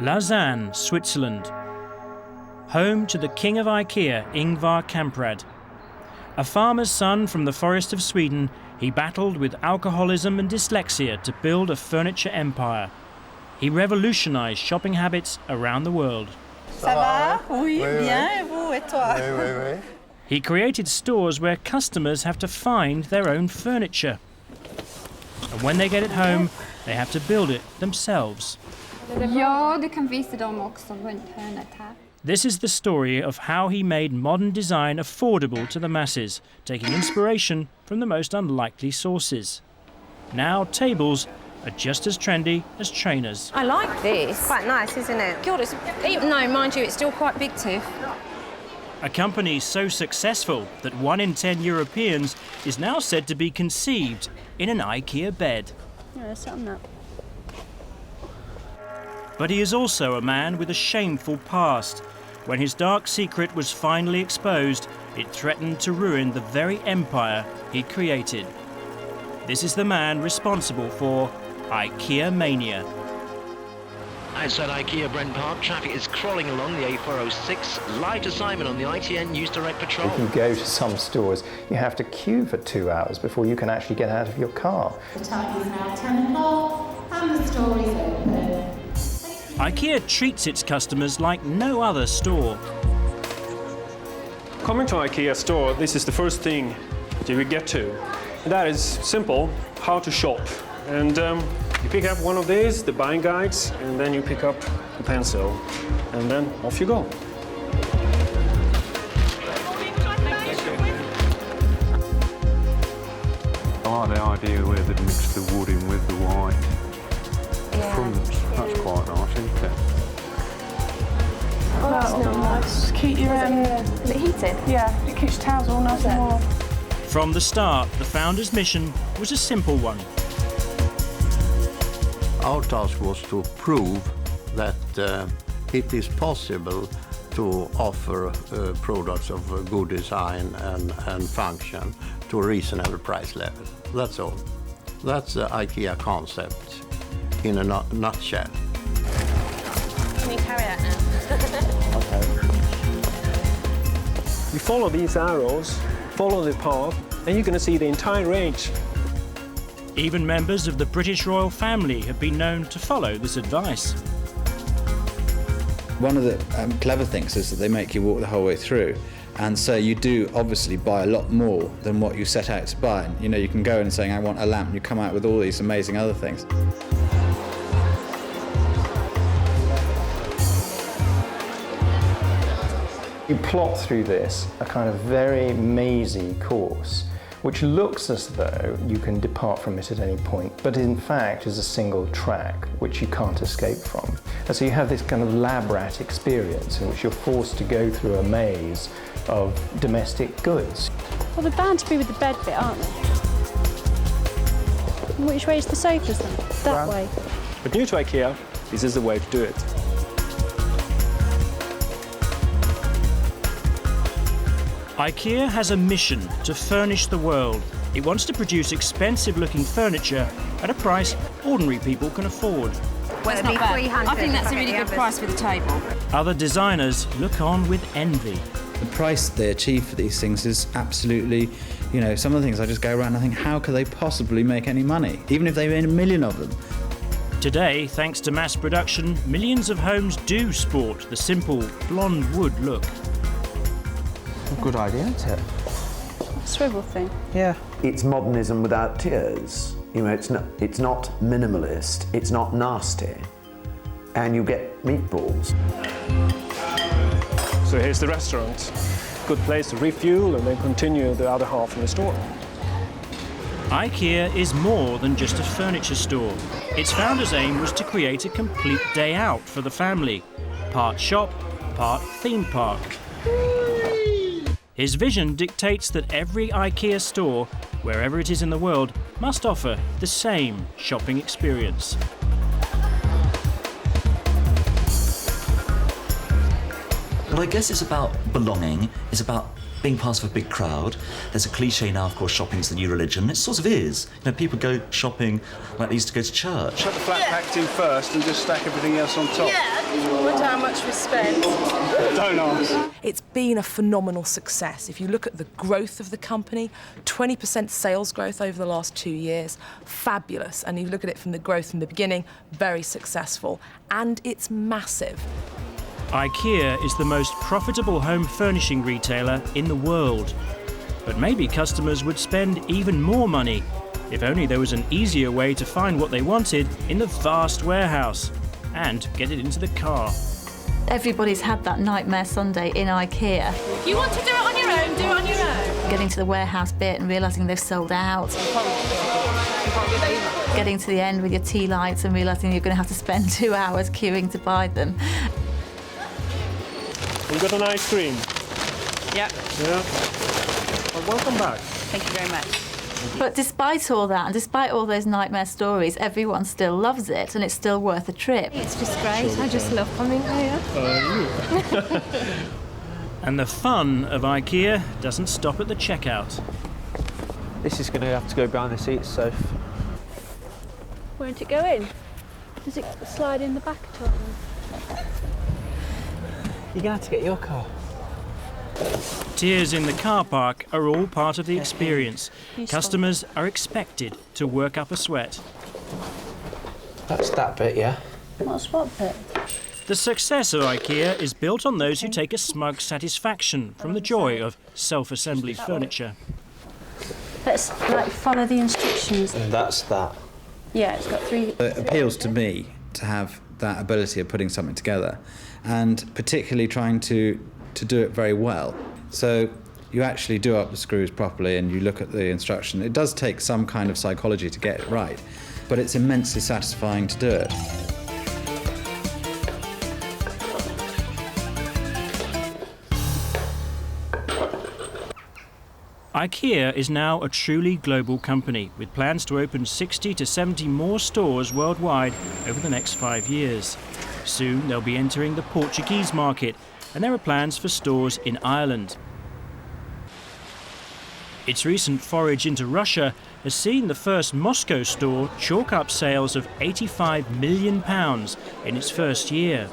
Lausanne, Switzerland. Home to the king of IKEA, Inguar Kamprad. A farmer's son from the forest of Sweden, he battled with alcoholism and dyslexia to build a furniture empire. He revolutionized shopping habits around the world. Ça va? Oui, bien, et vous, et toi? Oui, oui, oui. He created stores where customers have to find their own furniture. And when they get it home, they have to build it themselves. Ja, du kan visa dem också runt hörnet här. This is the story of how he made modern design affordable to the masses, taking inspiration from the most unlikely sources. Now tables are just as trendy as trainers. I like this. Quite nice, isn't it? God, even though, mind you, it's still quite big, Tiff. A company so successful that 1 in 10 Europeans is now said to be conceived in an IKEA bed. Yeah, something that. But he is also a man with a shameful past. When his dark secret was finally exposed, it threatened to ruin the very empire he created. This is the man responsible for IKEA Mania. Outside IKEA Brent Park, traffic is crawling along the A406. Live to Simon on the ITN News Direct Patrol. If you go to some stores, you have to queue for 2 hours before you can actually get out of your car. The time is now 10 o'clock and the store is open. IKEA treats its customers like no other store. Coming to IKEA store, this is the first thing you will get to. That is simple, how to shop. And you pick up one of these, the buying guides, and then you pick up the pencil. And then off you go. I like the idea where they mix the wood in with the white. Yeah. That's quite nice, isn't it? Oh, that's not nice. Keep your, Is it heated? yeah, it keeps your towels all nice and warm. From the start, the founder's mission was a simple one. Our task was to prove that it is possible to offer products of good design and function to a reasonable price level. That's all. That's the IKEA concept in a nutshell. Can you carry that now? Okay. You follow these arrows, follow the path, and you're going to see the entire range. Even members of the British royal family have been known to follow this advice. One of the clever things is that they make you walk the whole way through. And so you do obviously buy a lot more than what you set out to buy. You know, you can go in and saying, I want a lamp, and you come out with all these amazing other things. You plot through this a kind of very mazy course, which looks as though you can depart from it at any point, but in fact is a single track which you can't escape from. And so you have this kind of lab rat experience in which you're forced to go through a maze of domestic goods. Well, they're bound to be with the bed bit, aren't they? Which way is the sofas then? That way. But new to IKEA, this is the way to do it. IKEA has a mission to furnish the world. It wants to produce expensive-looking furniture at a price ordinary people can afford. Well, it's not bad. I think that's a really good price for the table. Other designers look on with envy. The price they achieve for these things is absolutely, you know, some of the things I just go around and I think, how could they possibly make any money, even if they made 1 million of them? Today, thanks to mass production, millions of homes do sport the simple blonde wood look. Good idea, isn't it? Swivel thing. Yeah. It's modernism without tears. You know, it's not minimalist, it's not nasty, and you get meatballs. So here's the restaurant. Good place to refuel and then continue the other half in the store. IKEA is more than just a furniture store. Its founder's aim was to create a complete day out for the family. Part shop, part theme park. His vision dictates that every IKEA store, wherever it is in the world, must offer the same shopping experience. But I guess it's about belonging, it's about Being part of a big crowd, there's a cliche now, of course, shopping is the new religion. It sort of is. You know, people go shopping like they used to go to church. Chuck the flat packed in first and just stack everything else on top. Yeah, I wonder how much we spent. Don't ask. It's been a phenomenal success. If you look at the growth of the company, 20% sales growth over the last 2 years, fabulous. And you look at it from the growth from the beginning, very successful. And it's massive. IKEA is the most profitable home furnishing retailer in the world. But maybe customers would spend even more money if only there was an easier way to find what they wanted in the vast warehouse and get it into the car. Everybody's had that nightmare Sunday in IKEA. If you want to do it on your own, do it on your own. Getting to the warehouse bit and realising they've sold out. Getting to the end with your tea lights and realising you're going to have to spend 2 hours queuing to buy them. We've got an ice cream. Yep. Yeah. Well, welcome back. Thank you very much. But despite all that, and despite all those nightmare stories, everyone still loves it, and it's still worth a trip. It's just great. I just love coming here. And the fun of IKEA doesn't stop at the checkout. This is going to have to go behind the seats, so... Won't it go in? Does it slide in the back at all? You're going to have to get your car. Tears in the car park are all part of the experience. Customers are expected to work up a sweat. That's that bit, yeah? What's what bit? The success of IKEA is built on those who take a smug satisfaction from the joy of self-assembly furniture. Let's follow the instructions. And that's that. Yeah, it's got 3... It appeals to me to have that ability of putting something together, and particularly trying to do it very well. So you actually do up the screws properly and you look at the instruction. It does take some kind of psychology to get it right, but it's immensely satisfying to do it. IKEA is now a truly global company, with plans to open 60 to 70 more stores worldwide over the next 5 years. Soon they'll be entering the Portuguese market, and there are plans for stores in Ireland. Its recent forage into Russia has seen the first Moscow store chalk up sales of £85 million in its first year.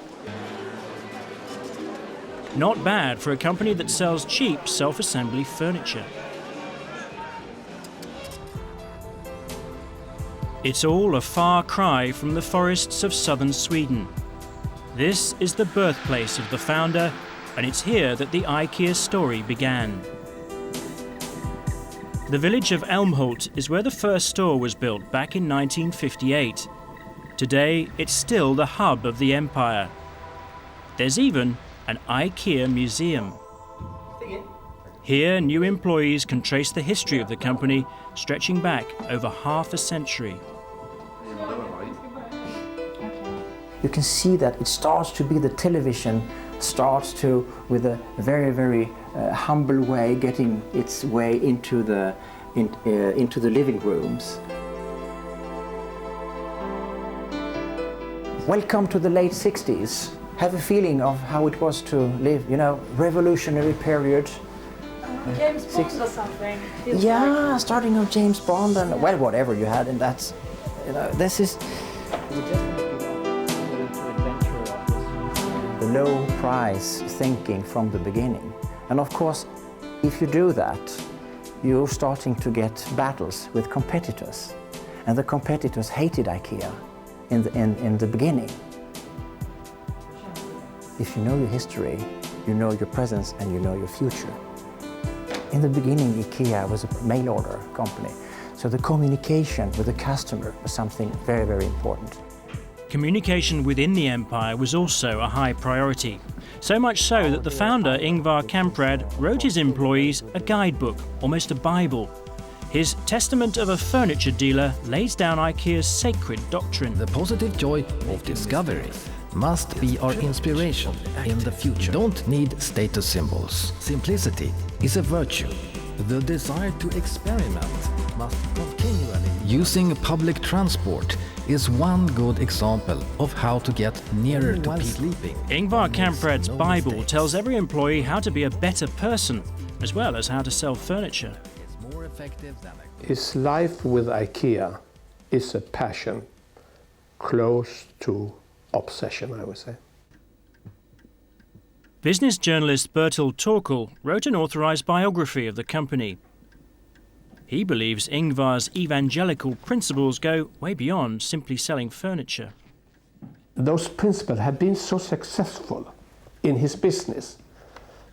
Not bad for a company that sells cheap self-assembly furniture. It's all a far cry from the forests of southern Sweden. This is the birthplace of the founder, and it's here that the IKEA story began. The village of Älmhult is where the first store was built back in 1958. Today, it's still the hub of the empire. There's even an IKEA museum. Here, new employees can trace the history of the company, stretching back over half a century. You can see that it starts to be the television, starts to, with a very, very humble way, getting its way into the living rooms. Welcome to the late 60s. Have a feeling of how it was to live, you know, revolutionary period. James Bond or something? Yeah, starting of James Bond and, well, whatever you had, and that's, you know, this is... The low price thinking from the beginning. And of course, if you do that, you're starting to get battles with competitors. And the competitors hated IKEA in the beginning. If you know your history, you know your presence and you know your future. In the beginning, IKEA was a mail order company. So the communication with the customer was something very, very important. Communication within the empire was also a high priority. So much so that the founder, Inguar Kamprad, wrote his employees a guidebook, almost a Bible. His Testament of a Furniture Dealer lays down IKEA's sacred doctrine. The positive joy of discovery must be our inspiration in the future. Don't need status symbols. Simplicity is a virtue. The desire to experiment must continually... Using public transport is one good example of how to get nearer to people. Inguar Kamprad's Bible tells every employee how to be a better person, as well as how to sell furniture. His life with IKEA is a passion, close to obsession, I would say. Business journalist Bertil Torekull wrote an authorised biography of the company. He believes Ingvar's evangelical principles go way beyond simply selling furniture. Those principles have been so successful in his business,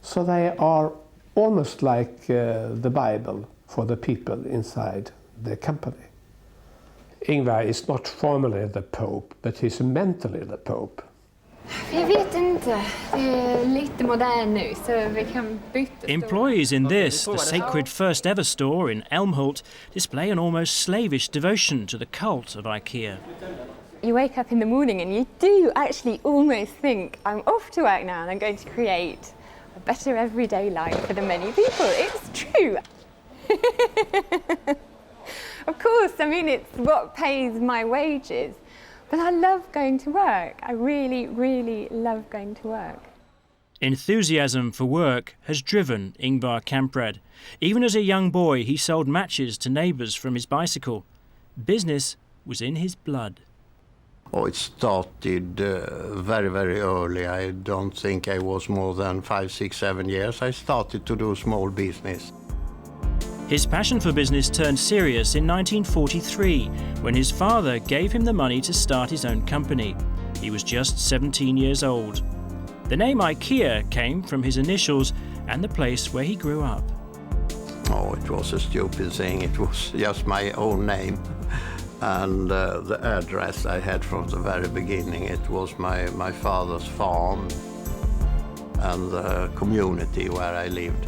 so they are almost like the Bible for the people inside the company. Ingvar is not formally the Pope, but he's mentally the Pope. Jag vet inte. Det är lite modern nu, så vi kan byta. Employees in this, the sacred first ever store in Älmhult, display an almost slavish devotion to the cult of IKEA. You wake up in the morning and you do actually almost think, I'm off to work now and I'm going to create a better everyday life for the many people. It's true. Of course, I mean, it's what pays my wages. But I love going to work. I really, really love going to work. Enthusiasm for work has driven Ingvar Kamprad. Even as a young boy, he sold matches to neighbours from his bicycle. Business was in his blood. Oh, it started very, very early. I don't think I was more than 5, 6, 7 years. I started to do small business. His passion for business turned serious in 1943 when his father gave him the money to start his own company. He was just 17 years old. The name IKEA came from his initials and the place where he grew up. Oh, it was a stupid thing. It was just my own name. And the address I had from the very beginning, it was my father's farm and the community where I lived.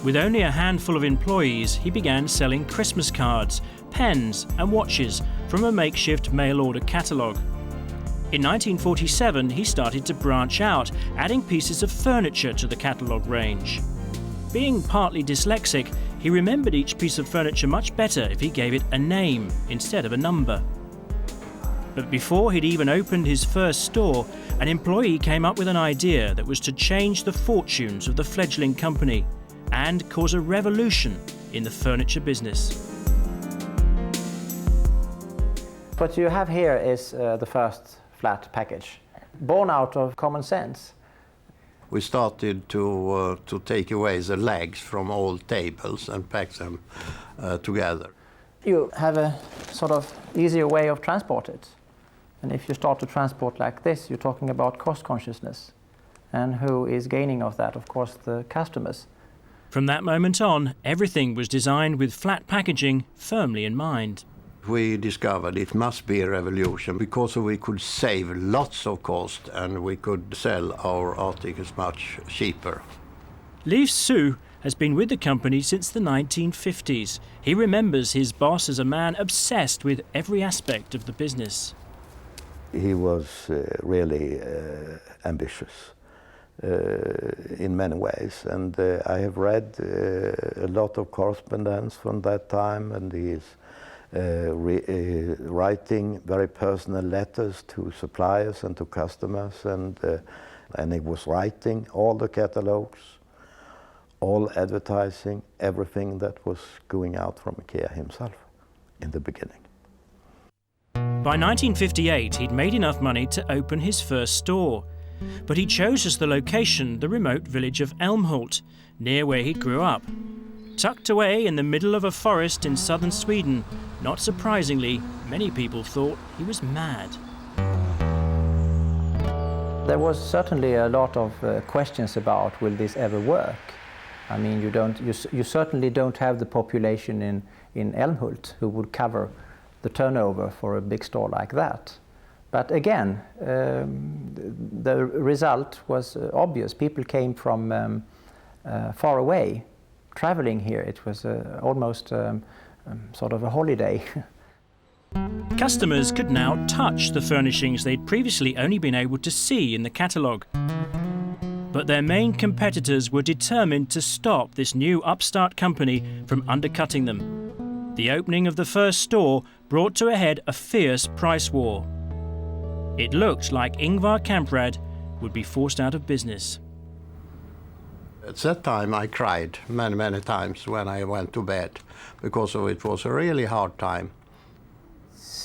With only a handful of employees, he began selling Christmas cards, pens and watches from a makeshift mail-order catalogue. In 1947, he started to branch out, adding pieces of furniture to the catalogue range. Being partly dyslexic, he remembered each piece of furniture much better if he gave it a name instead of a number. But before he'd even opened his first store, an employee came up with an idea that was to change the fortunes of the fledgling company and cause a revolution in the furniture business. What you have here is the first flat package, born out of common sense. We started to take away the legs from old tables and pack them together. You have a sort of easier way of transport it. And if you start to transport like this, you're talking about cost consciousness. And who is gaining of that? Of course, the customers. From that moment on, everything was designed with flat packaging firmly in mind. We discovered it must be a revolution because we could save lots of cost and we could sell our articles much cheaper. Lief Sjoo has been with the company since the 1950s. He remembers his boss as a man obsessed with every aspect of the business. He was really ambitious. In many ways, and I have read a lot of correspondence from that time, and he is writing very personal letters to suppliers and to customers, and he was writing all the catalogues, all advertising, everything that was going out from IKEA himself in the beginning. By 1958, he'd made enough money to open his first store. But he chose as the location the remote village of Älmhult, near where he grew up. Tucked away in the middle of a forest in southern Sweden, not surprisingly, many people thought he was mad. There was certainly a lot of questions about, will this ever work? I mean, you certainly don't have the population in Älmhult who would cover the turnover for a big store like that. But again, the result was obvious. People came from far away, traveling here. It was almost sort of a holiday. Customers could now touch the furnishings they'd previously only been able to see in the catalogue. But their main competitors were determined to stop this new upstart company from undercutting them. The opening of the first store brought to a head a fierce price war. It looked like Ingvar Kamprad would be forced out of business. At that time I cried many times when I went to bed because it was a really hard time.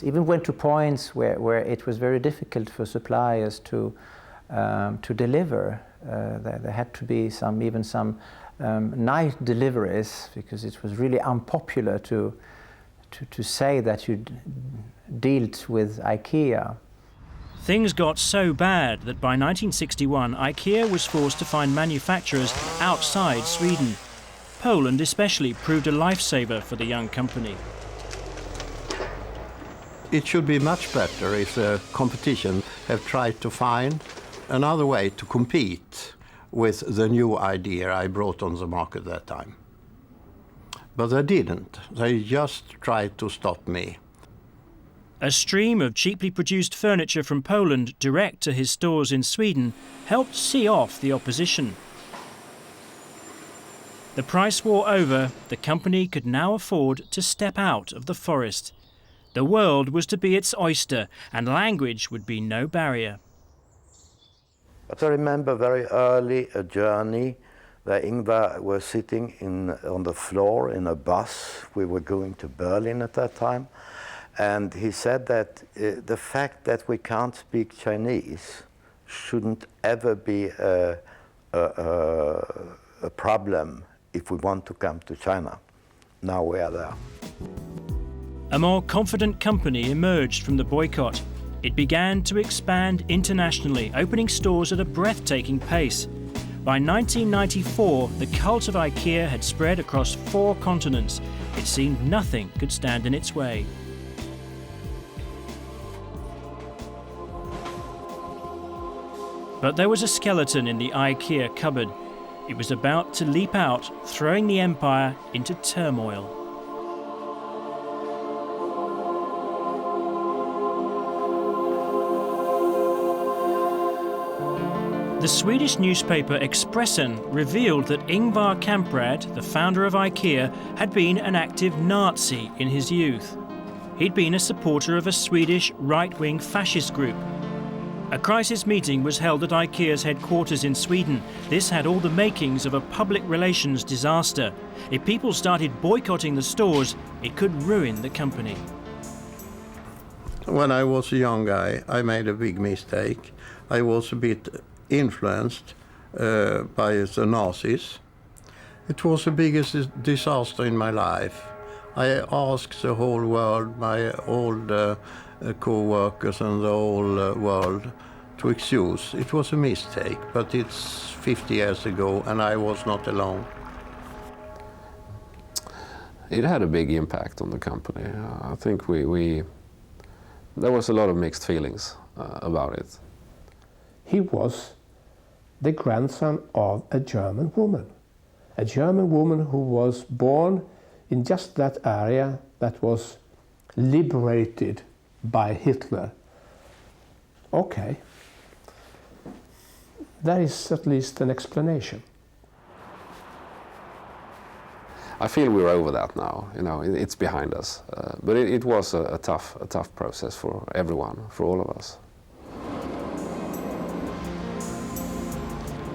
Even went to points where it was very difficult for suppliers to deliver. There had to be even some night deliveries because it was really unpopular to say that you dealt with IKEA. Things got so bad that by 1961 IKEA was forced to find manufacturers outside Sweden. Poland especially proved a lifesaver for the young company. It should be much better if the competition have tried to find another way to compete with the new idea I brought on the market that time. But they didn't. They just tried to stop me. A stream of cheaply produced furniture from Poland direct to his stores in Sweden helped see off the opposition. The price war over, the company could now afford to step out of the forest. The world was to be its oyster, and language would be no barrier. But I remember very early a journey where Ingvar was sitting on the floor in a bus. We were going to Berlin at that time. And he said that the fact that we can't speak Chinese shouldn't ever be a problem if we want to come to China. Now we are there. A more confident company emerged from the boycott. It began to expand internationally, opening stores at a breathtaking pace. By 1994, the cult of IKEA had spread across 4 continents. It seemed nothing could stand in its way. But there was a skeleton in the IKEA cupboard. It was about to leap out, throwing the empire into turmoil. The Swedish newspaper Expressen revealed that Ingvar Kamprad, the founder of IKEA, had been an active Nazi in his youth. He'd been a supporter of a Swedish right-wing fascist group. A crisis meeting was held at IKEA's headquarters in Sweden. This had all the makings of a public relations disaster. If people started boycotting the stores, it could ruin the company. When I was a young guy, I made a big mistake. I was a bit influenced by the Nazis. It was the biggest disaster in my life. I asked the whole world, my old co-workers and the whole world to excuse. It was a mistake, but it's 50 years ago and I was not alone. It had a big impact on the company. I think there was a lot of mixed feelings about it. He was the grandson of a German woman who was born in just that area that was liberated by Hitler. Okay, that is at least an explanation. I feel we're over that now. You know, it's behind us. But it was a tough process for everyone, for all of us.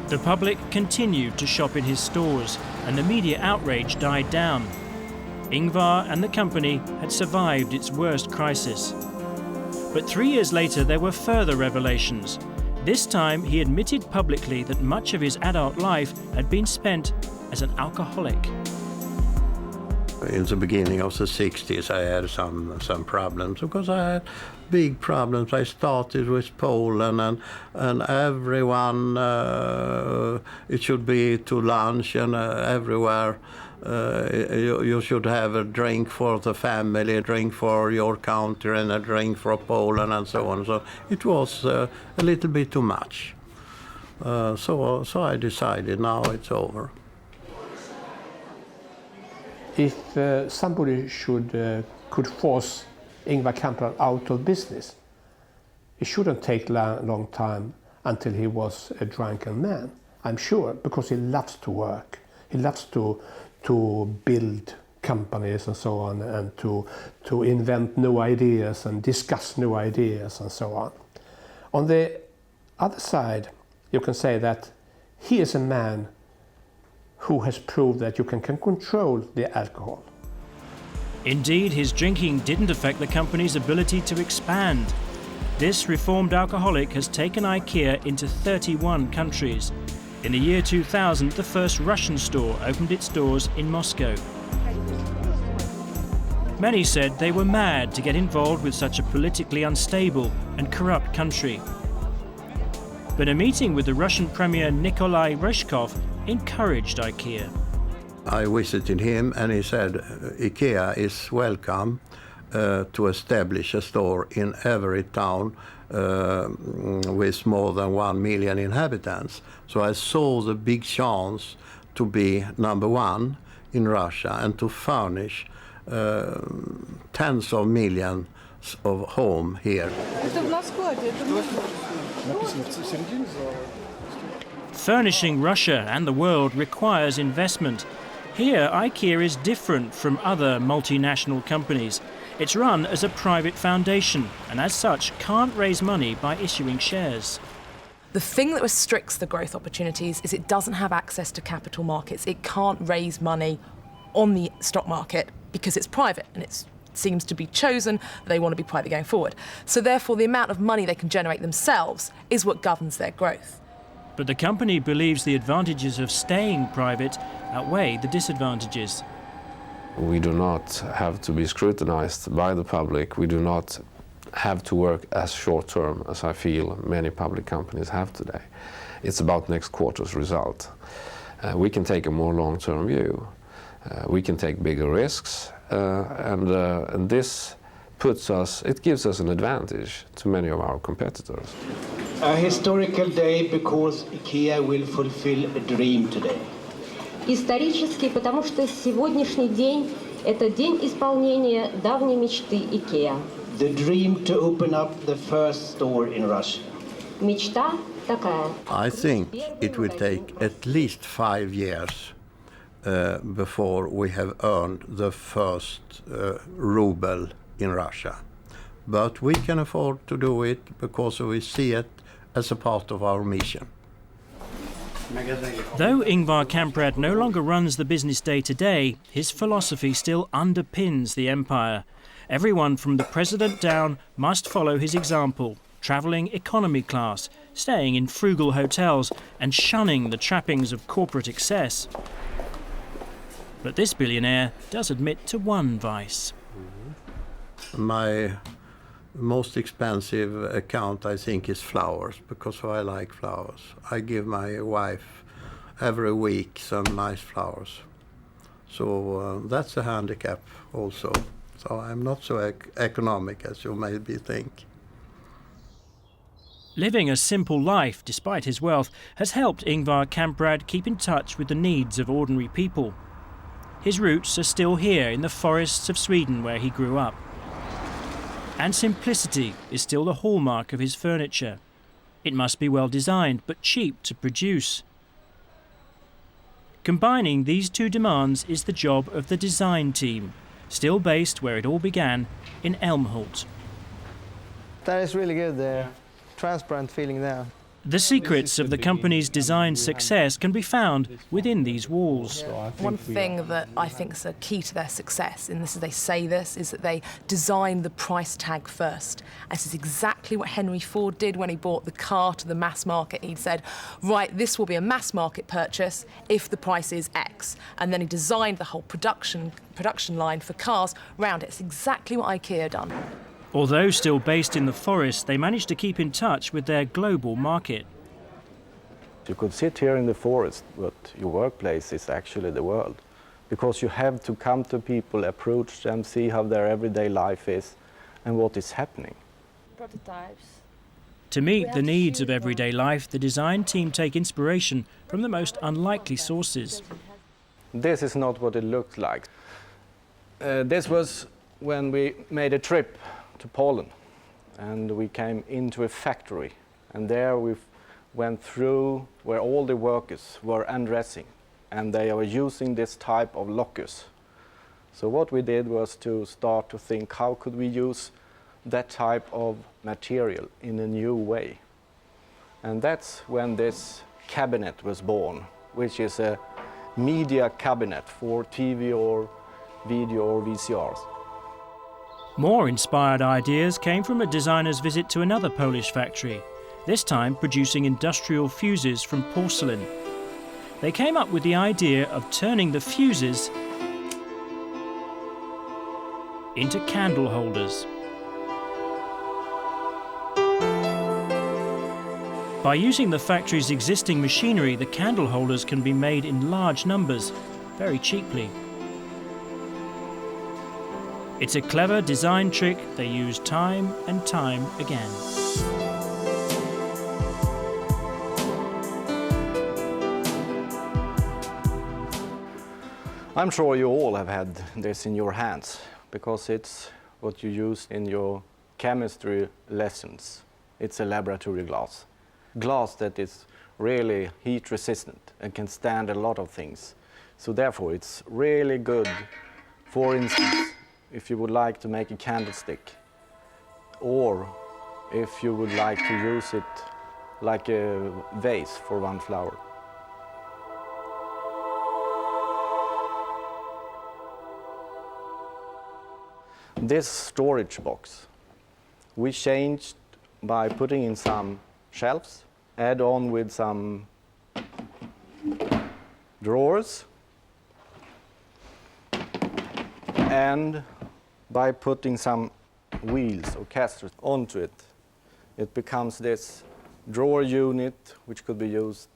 The public continued to shop in his stores, and the media outrage died down. Ingvar and the company had survived its worst crisis. But 3 years later, there were further revelations. This time, he admitted publicly that much of his adult life had been spent as an alcoholic. In the beginning of the 60s, I had some problems because I had big problems. I started with Poland and everyone, it should be to lunch and everywhere. You should have a drink for the family, a drink for your country and a drink for Poland and so on. So it was a little bit too much. So I decided now it's over. If somebody could force Ingvar Kamprad out of business, it shouldn't take a long time until he was a drunken man, I'm sure, because he loves to work. He loves to build companies and so on, and to invent new ideas and discuss new ideas and so on. On the other side, you can say that he is a man who has proved that you can control the alcohol. Indeed, his drinking didn't affect the company's ability to expand. This reformed alcoholic has taken IKEA into 31 countries. In the year 2000, the first Russian store opened its doors in Moscow. Many said they were mad to get involved with such a politically unstable and corrupt country. But a meeting with the Russian Premier Nikolai Ryzhkov encouraged IKEA. I visited him and he said IKEA is welcome to establish a store in every town with more than 1 million inhabitants. So I saw the big chance to be number one in Russia and to furnish tens of millions of homes here. Furnishing Russia and the world requires investment. Here, IKEA is different from other multinational companies. It's run as a private foundation and as such can't raise money by issuing shares. The thing that restricts the growth opportunities is it doesn't have access to capital markets. It can't raise money on the stock market because it's private and it seems to be chosen that they want to be private going forward. So therefore the amount of money they can generate themselves is what governs their growth. But the company believes the advantages of staying private outweigh the disadvantages. We do not have to be scrutinized by the public. We do not have to work as short-term as I feel many public companies have today. It's about next quarter's result. We can take a more long-term view. We can take bigger risks, and this it gives us an advantage to many of our competitors. A historical day because IKEA will fulfill a dream today. Исторический, потому что сегодняшний день – это день исполнения давней мечты IKEA. The dream to open up the first store in Russia. Мечта такая. I think it will take at least 5 years before we have earned the first ruble in Russia. But we can afford to do it because we see it as a part of our mission. Though Inguar Kamprad no longer runs the business day to day, his philosophy still underpins the empire. Everyone from the president down must follow his example, travelling economy class, staying in frugal hotels and shunning the trappings of corporate excess. But this billionaire does admit to one vice. My most expensive account, I think, is flowers, because I like flowers. I give my wife every week some nice flowers. So that's a handicap also. So I'm not so economic as you maybe think. Living a simple life, despite his wealth, has helped Inguar Kamprad keep in touch with the needs of ordinary people. His roots are still here in the forests of Sweden where he grew up. And simplicity is still the hallmark of his furniture. It must be well designed, but cheap to produce. Combining these two demands is the job of the design team, still based where it all began, in Älmhult. That is really good, the transparent feeling there. The secrets of the company's design success can be found within these walls. One thing that I think is a key to their success, and this is they say this, is that they design the price tag first. And this is exactly what Henry Ford did when he bought the car to the mass market. He said, right, this will be a mass market purchase if the price is X. And then he designed the whole production line for cars around it. It's exactly what IKEA done. Although still based in the forest, they managed to keep in touch with their global market. You could sit here in the forest, but your workplace is actually the world. Because you have to come to people, approach them, see how their everyday life is and what is happening. Prototypes. To meet the needs of everyday life, the design team take inspiration from the most unlikely sources. This is not what it looked like. This was when we made a trip to Poland, and we came into a factory, and there we went through where all the workers were undressing, and they were using this type of lockers. So what we did was to start to think, how could we use that type of material in a new way? And that's when this cabinet was born, which is a media cabinet for TV or video or VCRs. More inspired ideas came from a designer's visit to another Polish factory, this time producing industrial fuses from porcelain. They came up with the idea of turning the fuses into candle holders. By using the factory's existing machinery, the candle holders can be made in large numbers, very cheaply. It's a clever design trick they use time and time again. I'm sure you all have had this in your hands, because it's what you use in your chemistry lessons. It's a laboratory glass. Glass that is really heat resistant and can stand a lot of things. So therefore it's really good, for instance, if you would like to make a candlestick, or if you would like to use it like a vase for one flower. This storage box we changed by putting in some shelves, add on with some drawers, and by putting some wheels or casters onto it, it becomes this drawer unit which could be used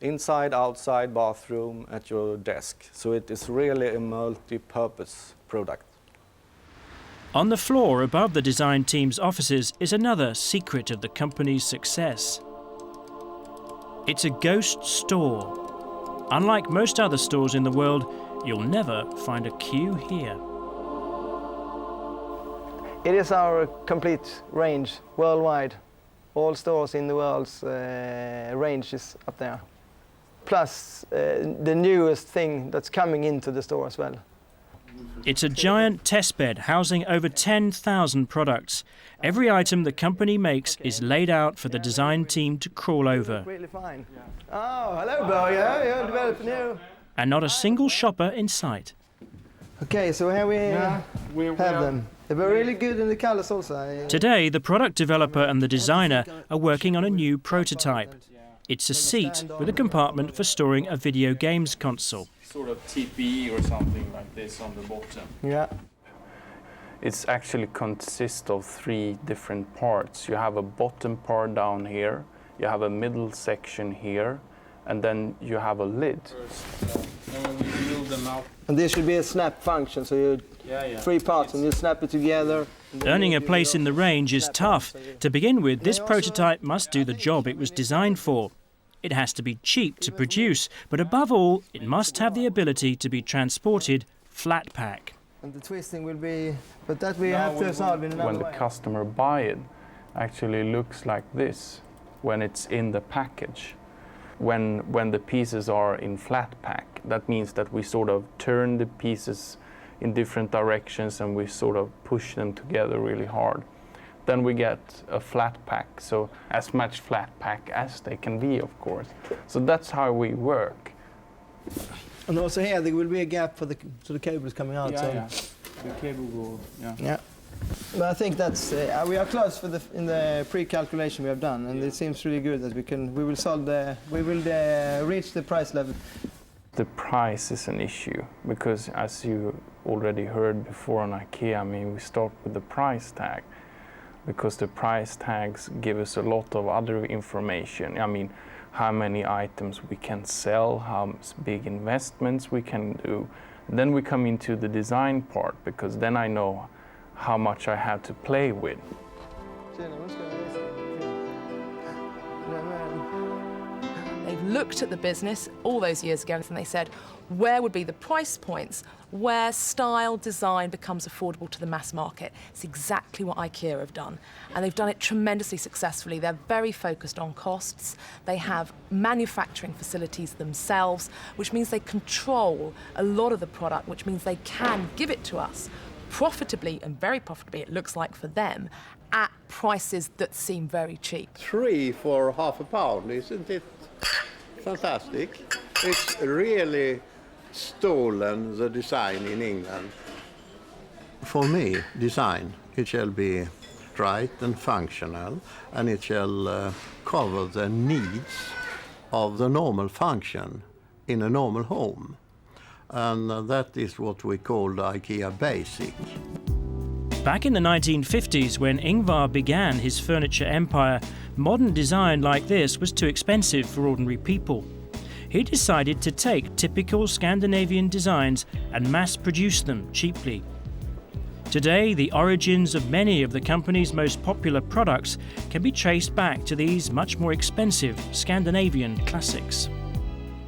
inside, outside, bathroom, at your desk. So it is really a multi-purpose product. On the floor above the design team's offices is another secret of the company's success. It's a ghost store. Unlike most other stores in the world, you'll never find a queue here. It is our complete range worldwide. All stores in the world's range is up there. Plus the newest thing that's coming into the store as well. It's a giant testbed housing over 10,000 products. Every item the company makes is laid out for the design team to crawl over. Really fine. Oh, hello, Bo. Yeah, you're developing new. And not a single shopper in sight. Okay, so here we have them. They were really good in the colors also. Today, the product developer and the designer are working on a new prototype. It's a seat with a compartment for storing a video games console. Sort of TPE or something like this on the bottom. Yeah. It's actually consists of 3 different parts. You have a bottom part down here, you have a middle section here, and then you have a lid. And this should be a snap function, so you 3 parts and you snap it together. Earning a place in the range is tough. To begin with, this prototype must do the job it was designed for. It has to be cheap to produce, but above all, it must have the ability to be transported flat pack. And the twisting will be, but that we have to solve in another way. When the customer buys it, actually looks like this when it's in the package. When the pieces are in flat pack, that means that we sort of turn the pieces in different directions and we sort of push them together really hard. Then we get a flat pack, so as much flat pack as they can be, of course. So that's how we work. And also here there will be a gap for the cables coming out. Yeah. The cable will, Yeah. But I think that's we are close in the pre-calculation we have done, and it seems really good that we will reach the price level. The price is an issue because, as you already heard before on IKEA, I mean, we start with the price tag. Because the price tags give us a lot of other information. I mean, how many items we can sell, how big investments we can do. Then we come into the design part, because then I know how much I have to play with. They've looked at the business all those years ago and they said, where would be the price points where style design becomes affordable to the mass market? It's exactly what IKEA have done. And they've done it tremendously successfully. They're very focused on costs. They have manufacturing facilities themselves, which means they control a lot of the product, which means they can give it to us profitably, and very profitably it looks like for them, at prices that seem very cheap. 3 for half a pound, isn't it fantastic? It's really stolen the design in England. For me, design, it shall be right and functional, and it shall cover the needs of the normal function in a normal home. And that is what we call the IKEA basic. Back in the 1950s, when Ingvar began his furniture empire, modern design like this was too expensive for ordinary people. He decided to take typical Scandinavian designs and mass-produce them cheaply. Today, the origins of many of the company's most popular products can be traced back to these much more expensive Scandinavian classics.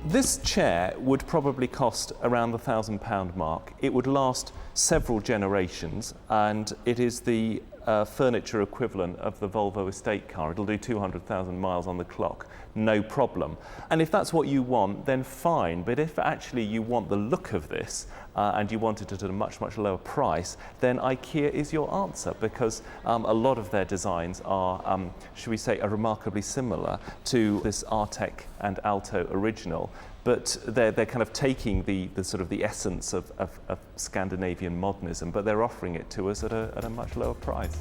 This chair would probably cost around the £1,000 mark. It would last several generations, and it is the furniture equivalent of the Volvo estate car. It'll do 200,000 miles on the clock, no problem. And if that's what you want, then fine. But if actually you want the look of this and you want it at a much, much lower price, then IKEA is your answer, because a lot of their designs are, should we say, are remarkably similar to this Artek and Alto original. But they're kind of taking the sort of the essence of Scandinavian modernism, but they're offering it to us at a much lower price.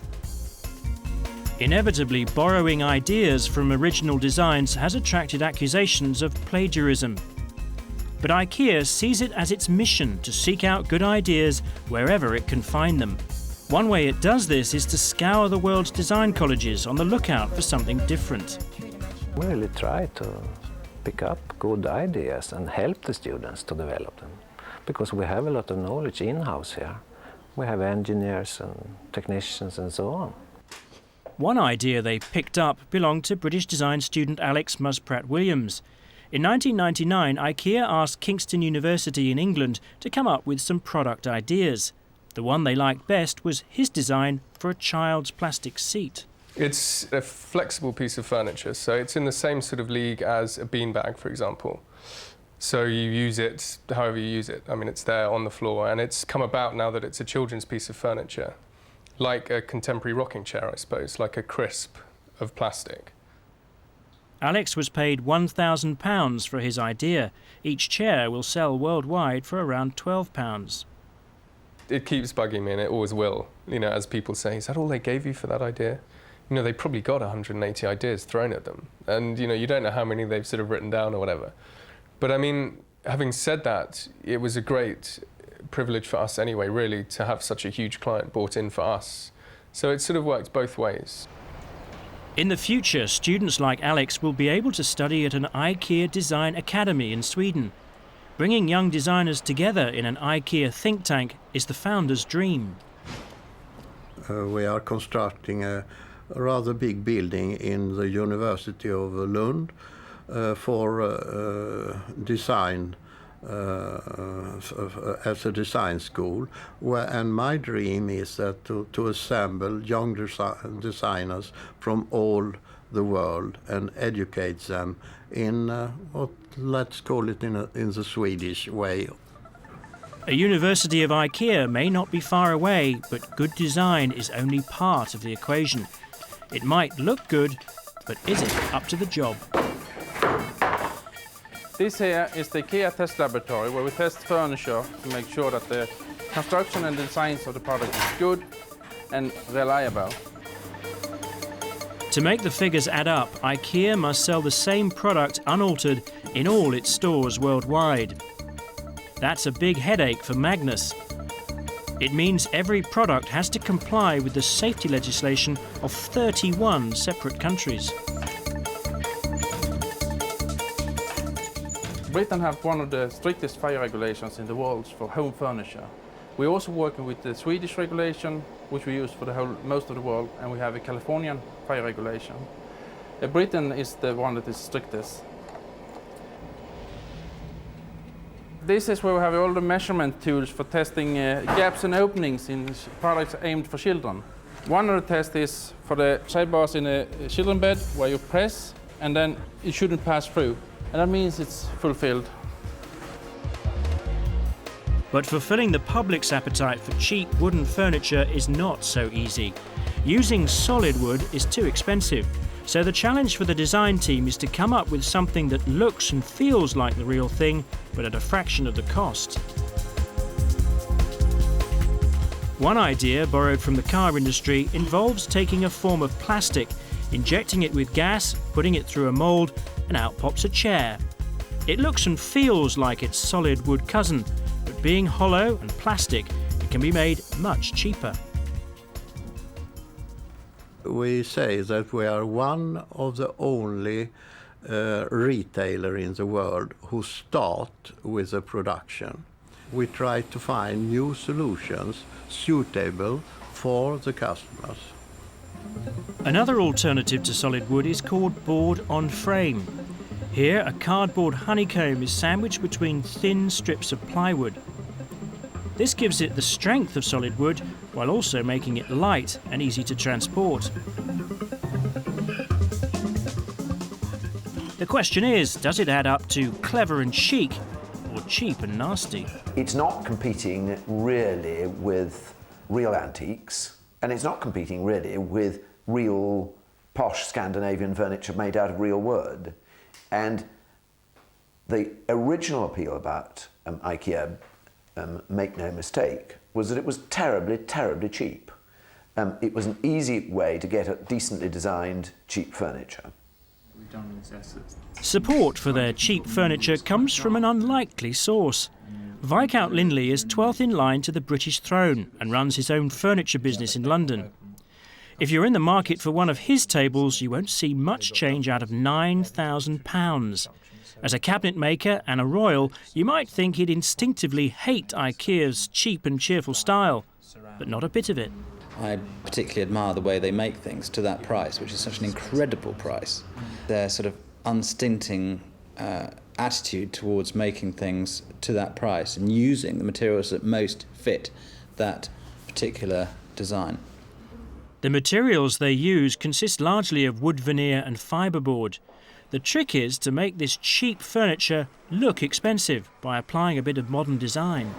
Inevitably, borrowing ideas from original designs has attracted accusations of plagiarism. But IKEA sees it as its mission to seek out good ideas wherever it can find them. One way it does this is to scour the world's design colleges on the lookout for something different. We really try to pick up good ideas and help the students to develop them, because we have a lot of knowledge in-house here. We have engineers and technicians and so on. One idea they picked up belonged to British design student Alex Muspratt-Williams. In 1999, IKEA asked Kingston University in England to come up with some product ideas. The one they liked best was his design for a child's plastic seat. It's a flexible piece of furniture, so it's in the same sort of league as a beanbag, for example. So you use it however you use it. I mean, it's there on the floor, and it's come about now that it's a children's piece of furniture, like a contemporary rocking chair, I suppose, like a crisp of plastic. Alex was paid £1,000 for his idea. Each chair will sell worldwide for around £12. It keeps bugging me, and it always will. You know, as people say, is that all they gave you for that idea? You know, they probably got 180 ideas thrown at them. And, you know, you don't know how many they've sort of written down or whatever. But, I mean, having said that, it was a great privilege for us anyway, really, to have such a huge client bought in for us. So it sort of worked both ways. In the future, students like Alex will be able to study at an IKEA Design Academy in Sweden. Bringing young designers together in an IKEA think tank is the founder's dream. We are constructing a rather big building in the University of Lund for design, as a design school. And my dream is that to assemble young designers from all the world and educate them in what, let's call it in the Swedish way. A University of IKEA may not be far away, but good design is only part of the equation. It might look good, but is it up to the job? This here is the IKEA test laboratory, where we test furniture to make sure that the construction and designs of the product is good and reliable. To make the figures add up, IKEA must sell the same product unaltered in all its stores worldwide. That's a big headache for Magnus. It means every product has to comply with the safety legislation of 31 separate countries. Britain has one of the strictest fire regulations in the world for home furniture. We're also working with the Swedish regulation, which we use for most of the world, and we have a Californian fire regulation. Britain is the one that is strictest. This is where we have all the measurement tools for testing gaps and openings in products aimed for children. One of the tests is for the sidebars in a children's bed, where you press and then it shouldn't pass through. And that means it's fulfilled. But fulfilling the public's appetite for cheap wooden furniture is not so easy. Using solid wood is too expensive, So the challenge for the design team is to come up with something that looks and feels like the real thing, but at a fraction of the cost. One idea, borrowed from the car industry, involves taking a form of plastic, injecting it with gas, putting it through a mould, and out pops a chair. It looks and feels like its solid wood cousin, but being hollow and plastic, it can be made much cheaper. We say that we are one of the only retailer in the world who start with a production. We try to find new solutions suitable for the customers. Another alternative to solid wood is called board on frame. Here, a cardboard honeycomb is sandwiched between thin strips of plywood. This gives it the strength of solid wood while also making it light and easy to transport. The question is, does it add up to clever and chic, or cheap and nasty? It's not competing really with real antiques, and it's not competing really with real posh Scandinavian furniture made out of real wood. And the original appeal about IKEA, make no mistake, was that it was terribly, terribly cheap. It was an easy way to get a decently designed, cheap furniture. Support for their cheap furniture comes from an unlikely source. Viscount Linley is 12th in line to the British throne and runs his own furniture business in London. If you're in the market for one of his tables, you won't see much change out of £9,000. As a cabinet maker and a royal, you might think he'd instinctively hate IKEA's cheap and cheerful style, but not a bit of it. I particularly admire the way they make things to that price, which is such an incredible price. Their sort of unstinting attitude towards making things to that price and using the materials that most fit that particular design. The materials they use consist largely of wood veneer and fibreboard. The trick is to make this cheap furniture look expensive by applying a bit of modern design.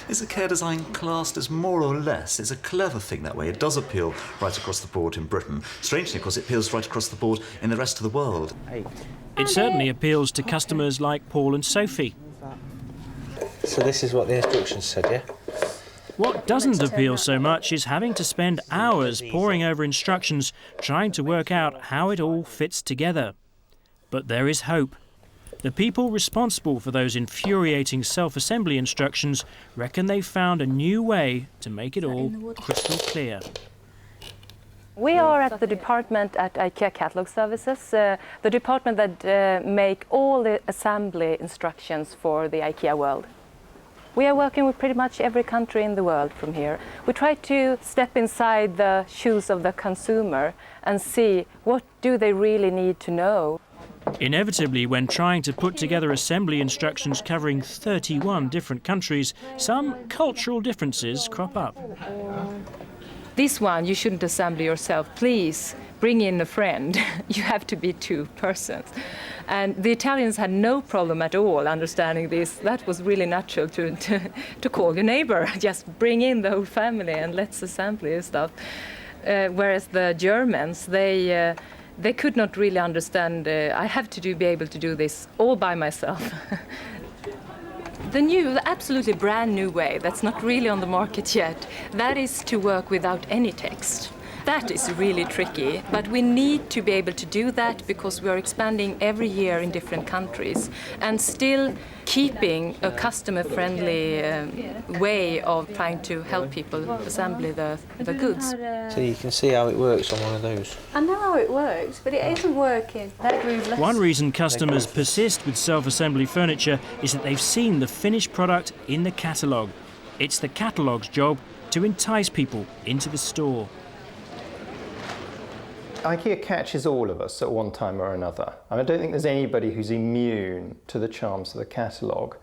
Is IKEA design classed as more or less? It's a clever thing that way. It does appeal right across the board in Britain. Strangely, of course, it appeals right across the board in the rest of the world. It certainly appeals to customers like Paul and Sophie. So this is what the instructions said, yeah? What doesn't appeal so much is having to spend hours poring over instructions, trying to work out how it all fits together. But there is hope. The people responsible for those infuriating self-assembly instructions reckon they've found a new way to make it all crystal clear. We are at the department at IKEA Catalog Services, the department that make all the assembly instructions for the IKEA world. We are working with pretty much every country in the world from here. We try to step inside the shoes of the consumer and see what do they really need to know. Inevitably, when trying to put together assembly instructions covering 31 different countries, some cultural differences crop up. This one you shouldn't assemble yourself. Please bring in a friend. You have to be two persons. And the Italians had no problem at all understanding this. That was really natural to call your neighbor. Just bring in the whole family and let's assemble your stuff. Whereas the Germans, they could not really understand, I have to be able to do this all by myself. The absolutely brand new way, that's not really on the market yet, that is to work without any text. That is really tricky, but we need to be able to do that because we are expanding every year in different countries and still keeping a customer-friendly way of trying to help people assemble the goods. So you can see how it works on one of those. I know how it works, but it isn't working. One reason customers persist with self-assembly furniture is that they've seen the finished product in the catalogue. It's the catalogue's job to entice people into the store. IKEA catches all of us at one time or another. I don't think there's anybody who's immune to the charms of the catalogue.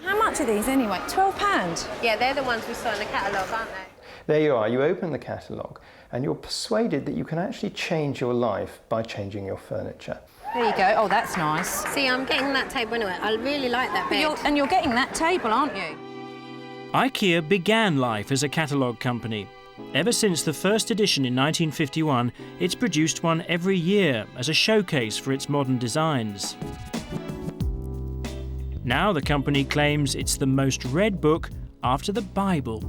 How much are these anyway? £12? Yeah, they're the ones we saw in the catalogue, aren't they? There you are, you open the catalogue and you're persuaded that you can actually change your life by changing your furniture. There you go. Oh, that's nice. See, I'm getting that table anyway. I really like that bed. And you're getting that table, aren't you? IKEA began life as a catalogue company. Ever since the first edition in 1951, it's produced one every year as a showcase for its modern designs. Now the company claims it's the most read book after the Bible.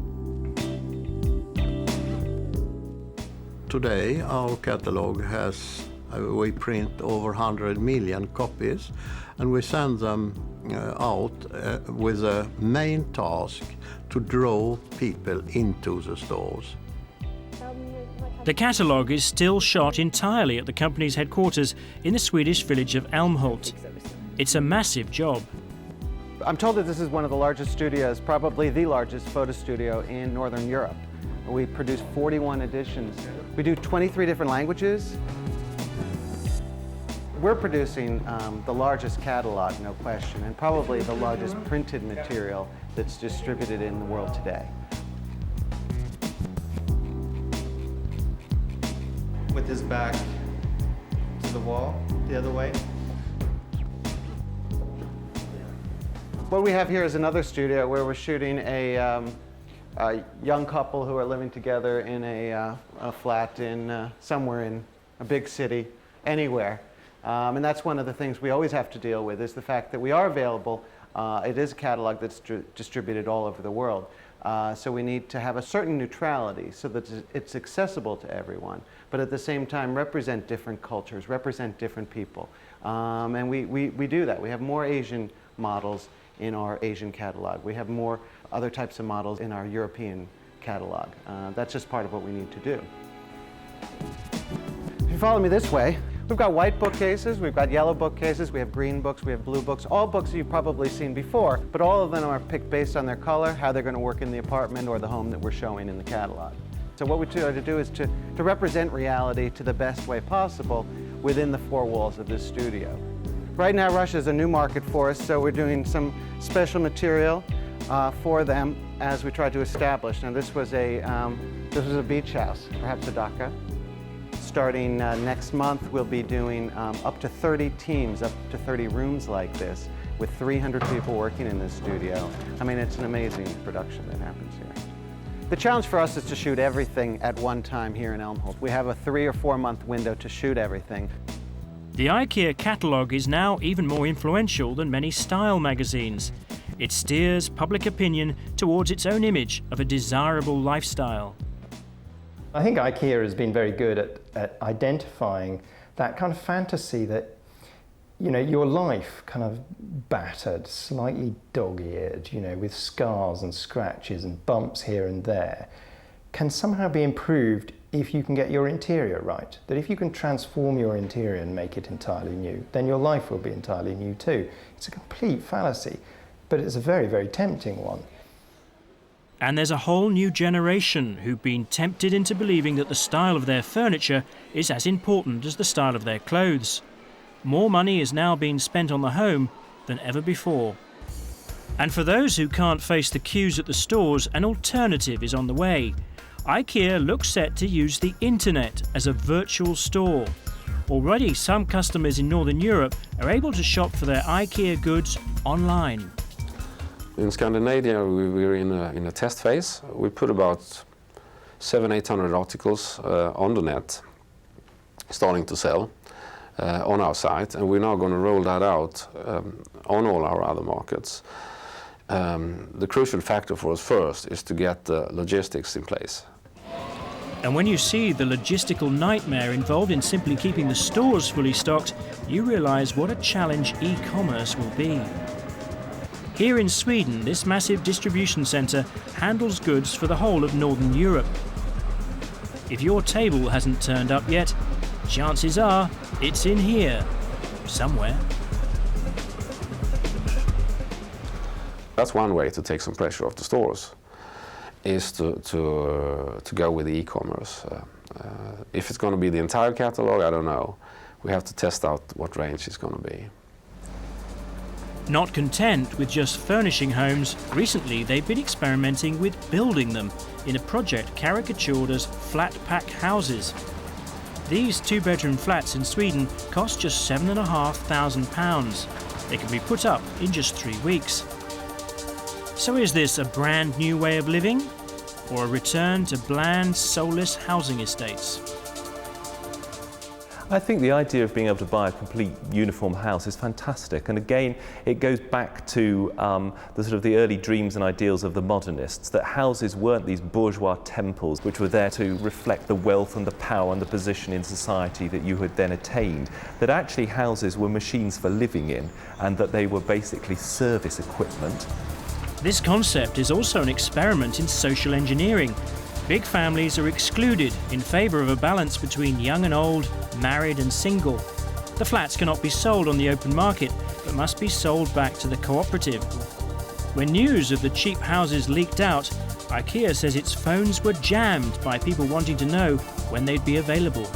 Today our catalogue has, we print over 100 million copies, and we send them out with a main task to draw people into the stores. The catalogue is still shot entirely at the company's headquarters in the Swedish village of Älmhult. It's a massive job. I'm told that this is one of the largest studios, probably the largest photo studio in Northern Europe. We produce 41 editions. We do 23 different languages. We're producing the largest catalog, no question, and probably the largest printed material that's distributed in the world today. With his back to the wall, the other way. What we have here is another studio where we're shooting a young couple who are living together in a flat in somewhere in a big city, anywhere. And that's one of the things we always have to deal with, is the fact that we are available. It is a catalog that's distributed all over the world. So we need to have a certain neutrality so that it's accessible to everyone, but at the same time represent different cultures, represent different people. And we do that. We have more Asian models in our Asian catalog. We have more other types of models in our European catalog. That's just part of what we need to do. If you follow me this way, we've got white bookcases, we've got yellow bookcases, we have green books, we have blue books, all books you've probably seen before, but all of them are picked based on their color, how they're going to work in the apartment or the home that we're showing in the catalog. So what we try to do is to represent reality to the best way possible within the four walls of this studio. Right now, Russia is a new market for us, so we're doing some special material for them as we try to establish. Now, this was a beach house, perhaps a dacha. Starting next month, we'll be doing up to 30 teams, up to 30 rooms like this, with 300 people working in this studio. I mean, it's an amazing production that happens here. The challenge for us is to shoot everything at one time here in Älmhult. We have a 3 or 4 month window to shoot everything. The IKEA catalogue is now even more influential than many style magazines. It steers public opinion towards its own image of a desirable lifestyle. I think IKEA has been very good at identifying that kind of fantasy that, you know, your life kind of battered, slightly dog-eared, you know, with scars and scratches and bumps here and there, can somehow be improved if you can get your interior right. That if you can transform your interior and make it entirely new, then your life will be entirely new too. It's a complete fallacy, but it's a very, very tempting one. And there's a whole new generation who've been tempted into believing that the style of their furniture is as important as the style of their clothes. More money is now being spent on the home than ever before. And for those who can't face the queues at the stores, an alternative is on the way. IKEA looks set to use the internet as a virtual store. Already some customers in Northern Europe are able to shop for their IKEA goods online. In Scandinavia, we're in a test phase. We put about 700-800 articles on the net, starting to sell on our site, and we're now going to roll that out on all our other markets. The crucial factor for us first is to get the logistics in place. And when you see the logistical nightmare involved in simply keeping the stores fully stocked, you realise what a challenge e-commerce will be. Here in Sweden, this massive distribution centre handles goods for the whole of Northern Europe. If your table hasn't turned up yet, chances are it's in here, somewhere. That's one way to take some pressure off the stores, is to go with the e-commerce. If it's going to be the entire catalogue, I don't know. We have to test out what range it's going to be. Not content with just furnishing homes, recently they've been experimenting with building them in a project caricatured as flat pack houses. These 2-bedroom flats in Sweden cost just £7,500. They can be put up in just 3 weeks. So is this a brand new way of living? or a return to bland, soulless housing estates? I think the idea of being able to buy a complete uniform house is fantastic, and again it goes back to the early dreams and ideals of the modernists, that houses weren't these bourgeois temples which were there to reflect the wealth and the power and the position in society that you had then attained, that actually houses were machines for living in and that they were basically service equipment. This concept is also an experiment in social engineering. Big families are excluded in favour of a balance between young and old, married and single. The flats cannot be sold on the open market, but must be sold back to the cooperative. When news of the cheap houses leaked out, IKEA says its phones were jammed by people wanting to know when they'd be available.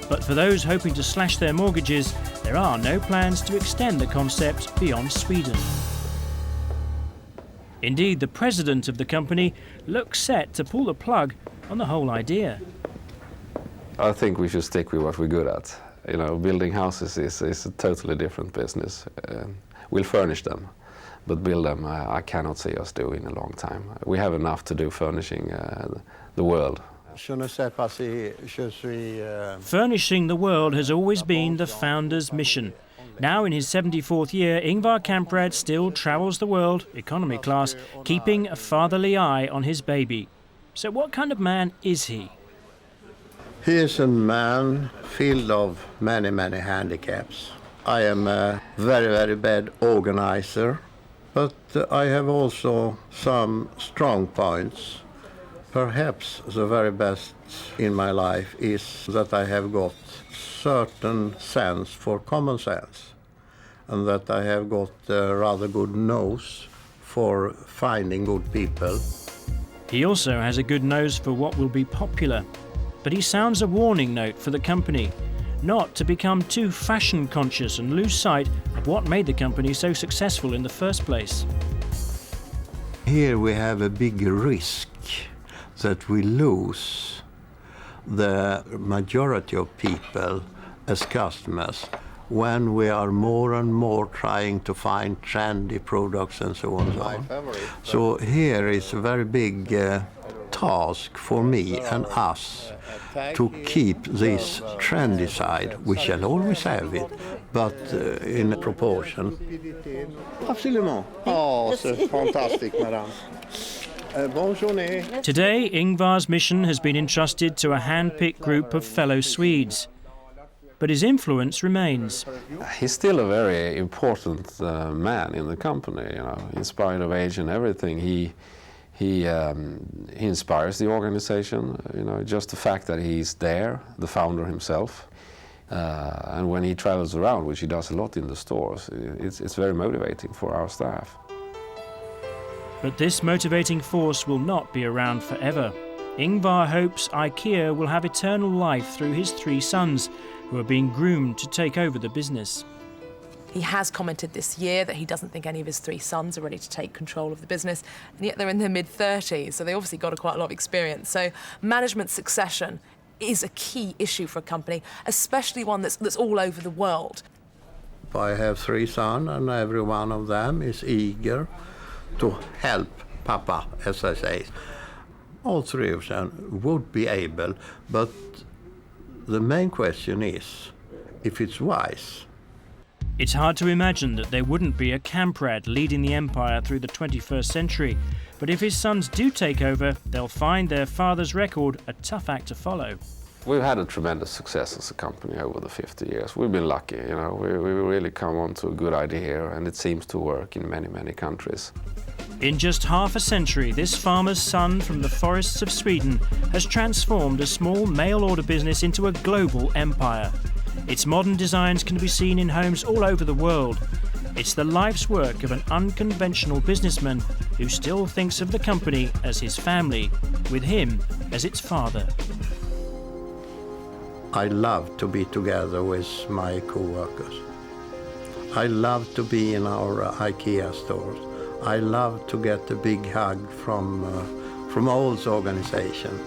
But for those hoping to slash their mortgages, there are no plans to extend the concept beyond Sweden. Indeed, the president of the company looks set to pull the plug on the whole idea. I think we should stick with what we're good at. You know, building houses is a totally different business. We'll furnish them, but build them I cannot see us do in a long time. We have enough to do furnishing the world. Furnishing the world has always been the founder's mission. Now in his 74th year, Ingvar Kamprad still travels the world, economy class, keeping a fatherly eye on his baby. So what kind of man is he? He is a man filled of many, many handicaps. I am a very, very bad organizer, but I have also some strong points. Perhaps the very best in my life is that I have got certain sense for common sense, and that I have got a rather good nose for finding good people. He also has a good nose for what will be popular, but he sounds a warning note for the company, not to become too fashion conscious and lose sight of what made the company so successful in the first place. Here we have a big risk that we lose the majority of people as customers when we are more and more trying to find trendy products and so on. So here is a very big task for me and us to keep this trendy side. We shall always have it, but in proportion. Absolument. Oh, c'est fantastic, madame. Today, Ingvar's mission has been entrusted to a hand-picked group of fellow Swedes. But his influence remains. He's still a very important man in the company, you know, in spite of age and everything. He inspires the organization, you know, just the fact that he's there, the founder himself. And when he travels around, which he does a lot in the stores, it's very motivating for our staff. But this motivating force will not be around forever. Ingvar hopes IKEA will have eternal life through his 3 sons, who are being groomed to take over the business. He has commented this year that he doesn't think any of his 3 sons are ready to take control of the business, and yet they're in their mid-30s, so they obviously got quite a lot of experience. So management succession is a key issue for a company, especially one that's all over the world. I have 3 sons, and every one of them is eager to help Papa, as I say. All 3 of them would be able, but the main question is if it's wise. It's hard to imagine that there wouldn't be a Kamprad leading the empire through the 21st century, but if his sons do take over, they'll find their father's record a tough act to follow. We've had a tremendous success as a company over the 50 years. We've been lucky, you know, we really come on to a good idea here, and it seems to work in many, many countries. In just half a century, this farmer's son from the forests of Sweden has transformed a small mail-order business into a global empire. Its modern designs can be seen in homes all over the world. It's the life's work of an unconventional businessman who still thinks of the company as his family, with him as its father. I love to be together with my co-workers. I love to be in our IKEA stores. I love to get a big hug from all the organization.